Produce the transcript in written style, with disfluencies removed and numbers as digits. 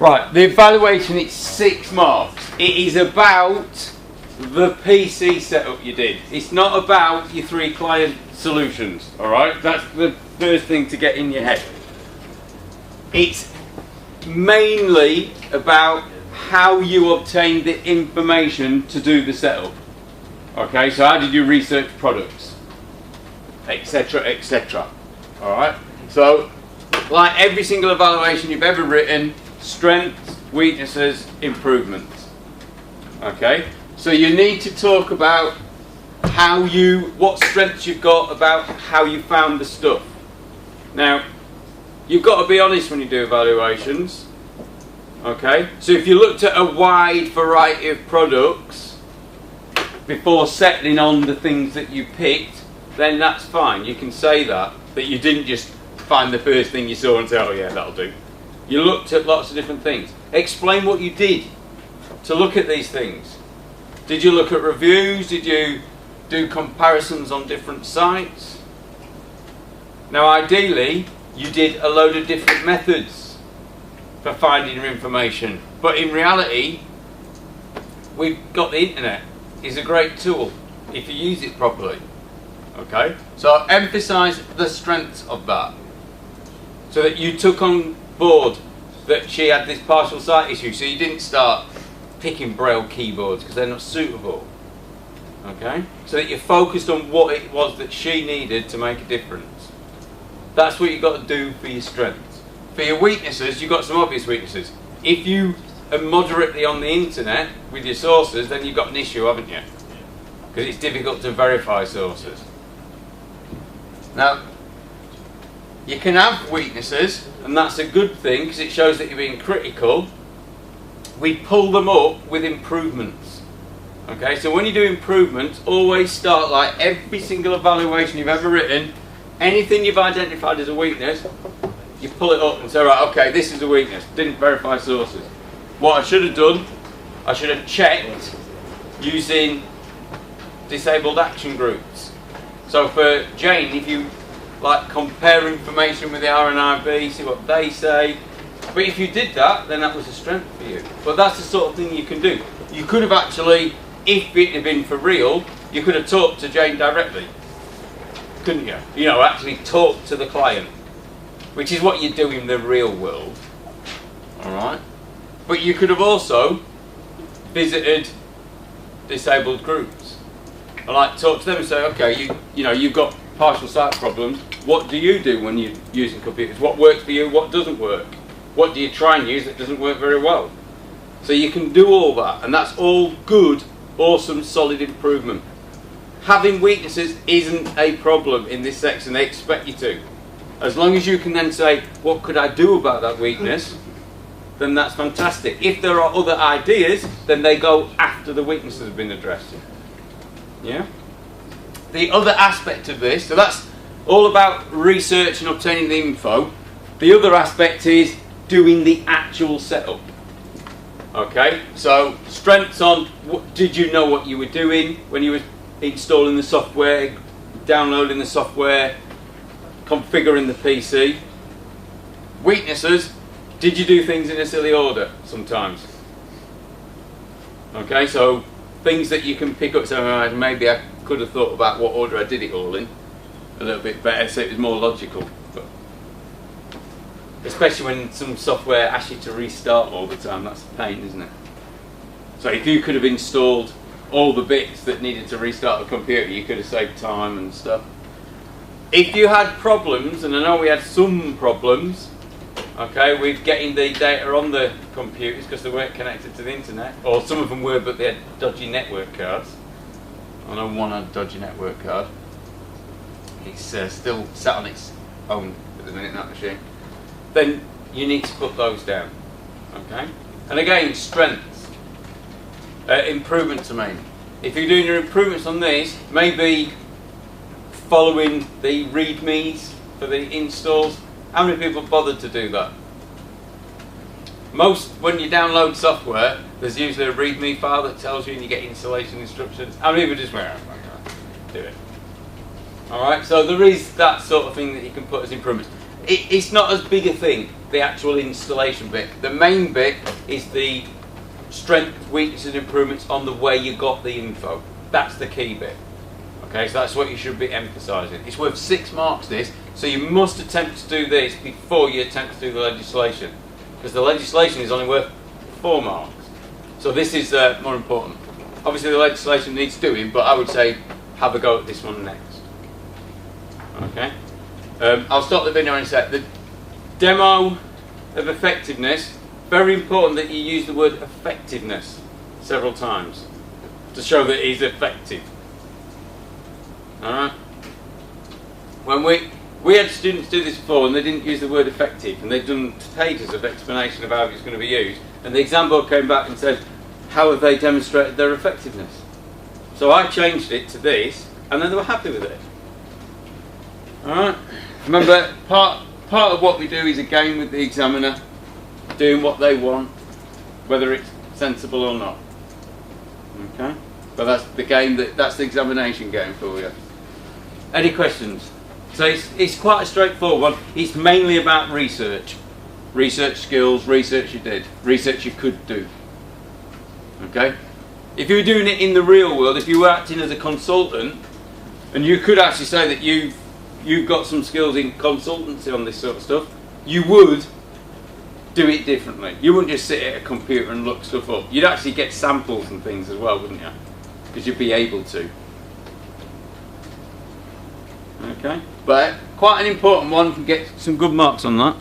Right, the evaluation, it's 6 marks. It is about the PC setup you did. It's not about your 3 client solutions, alright? That's the first thing to get in your head. It's mainly about how you obtained the information to do the setup. Okay, so how did you research products, etc, etc. Alright, so like every single evaluation you've ever written, strengths, weaknesses, improvements. Okay, so you need to talk about what strengths you've got, about how you found the stuff. Now, you've got to be honest when you do evaluations. Okay, so if you looked at a wide variety of products before settling on the things that you picked, then that's fine. You can say that you didn't just find the first thing you saw and say, oh yeah, that'll do. You looked at lots of different things. Explain what you did to look at these things. Did you look at reviews? Did you do comparisons on different sites? Now ideally, you did a load of different methods for finding your information. But in reality, we've got the internet. It's a great tool if you use it properly. Okay? So emphasize the strengths of that. So that you took on board that she had this partial sight issue, so you didn't start picking Braille keyboards because they're not suitable. Okay? So that you focused on what it was that she needed to make a difference. That's what you've got to do for your strengths. For your weaknesses, you've got some obvious weaknesses. If you are moderately on the internet with your sources, then you've got an issue, haven't you? Because it's difficult to verify sources. Now, you can have weaknesses, and that's a good thing because it shows that you're being critical. We pull them up with improvements. Okay, so when you do improvements, always start like every single evaluation you've ever written. Anything you've identified as a weakness, you pull it up and say, right, okay, this is a weakness. Didn't verify sources. What I should have done, I should have checked using disabled action groups. So for Jane, if you like compare information with the RNIB, see what they say. But if you did that, then that was a strength for you. But that's the sort of thing you can do. You could have actually, if it had been for real, you could have talked to Jane directly. Couldn't you? You know, actually talk to the client. Which is what you do in the real world. Alright? But you could have also visited disabled groups. And like talk to them and say, okay, you know, you've got partial sight problems. What do you do when you're using computers? What works for you? What doesn't work? What do you try and use that doesn't work very well? So you can do all that, and that's all good, awesome, solid improvement. Having weaknesses isn't a problem in this section. They expect you to. As long as you can then say, what could I do about that weakness? Then that's fantastic. If there are other ideas, then they go after the weaknesses have been addressed. Yeah? The other aspect of this, so that's all about research and obtaining the info. The other aspect is doing the actual setup. Okay, so strengths on, did you know what you were doing when you were installing the software, downloading the software, configuring the PC? Weaknesses, did you do things in a silly order sometimes? Okay, so things that you can pick up, so maybe I could have thought about what order I did it all in a little bit better so it was more logical. But especially when some software asks you to restart all the time, that's a pain, isn't it? So if you could have installed all the bits that needed to restart the computer, you could have saved time and stuff. If you had problems, and I know we had some problems, okay, with getting the data on the computers because they weren't connected to the internet, or some of them were but they had dodgy network cards. I know one had a dodgy network card. It's still sat on its own at the minute, that machine. Then you need to put those down. Okay? And again, strengths. Improvements, I mean. If you're doing your improvements on these, maybe following the readmes for the installs. How many people bothered to do that? Most, when you download software, there's usually a readme file that tells you and you get installation instructions. How many people just went, oh my God, do it? Alright, so there is that sort of thing that you can put as improvements. it's not as big a thing, the actual installation bit. The main bit is the strength, weaknesses and improvements on the way you got the info. That's the key bit. Okay, so that's what you should be emphasising. It's worth 6 marks this, so you must attempt to do this before you attempt to do the legislation. Because the legislation is only worth 4 marks. So this is more important. Obviously the legislation needs doing, but I would say have a go at this one next. Okay? I'll stop the video in a sec. The demo of effectiveness, very important that you use the word effectiveness several times to show that it is effective. Alright? When we had students do this before and they didn't use the word effective, and they'd done pages of explanation of how it's going to be used, and the exam board came back and said, how have they demonstrated their effectiveness? So I changed it to this, and then they were happy with it. Alright? Remember, part of what we do is a game with the examiner, doing what they want, whether it's sensible or not. Okay? But that's the game, that's the examination game for you. Any questions? So it's quite a straightforward one. It's mainly about research. Research skills, research you did, research you could do. Okay? If you were doing it in the real world, if you were acting as a consultant, and you could actually say that you've got some skills in consultancy on this sort of stuff, you would do it differently. You wouldn't just sit at a computer and look stuff up. You'd actually get samples and things as well, wouldn't you? Because you'd be able to. Okay? But quite an important one, you can get some good marks on that.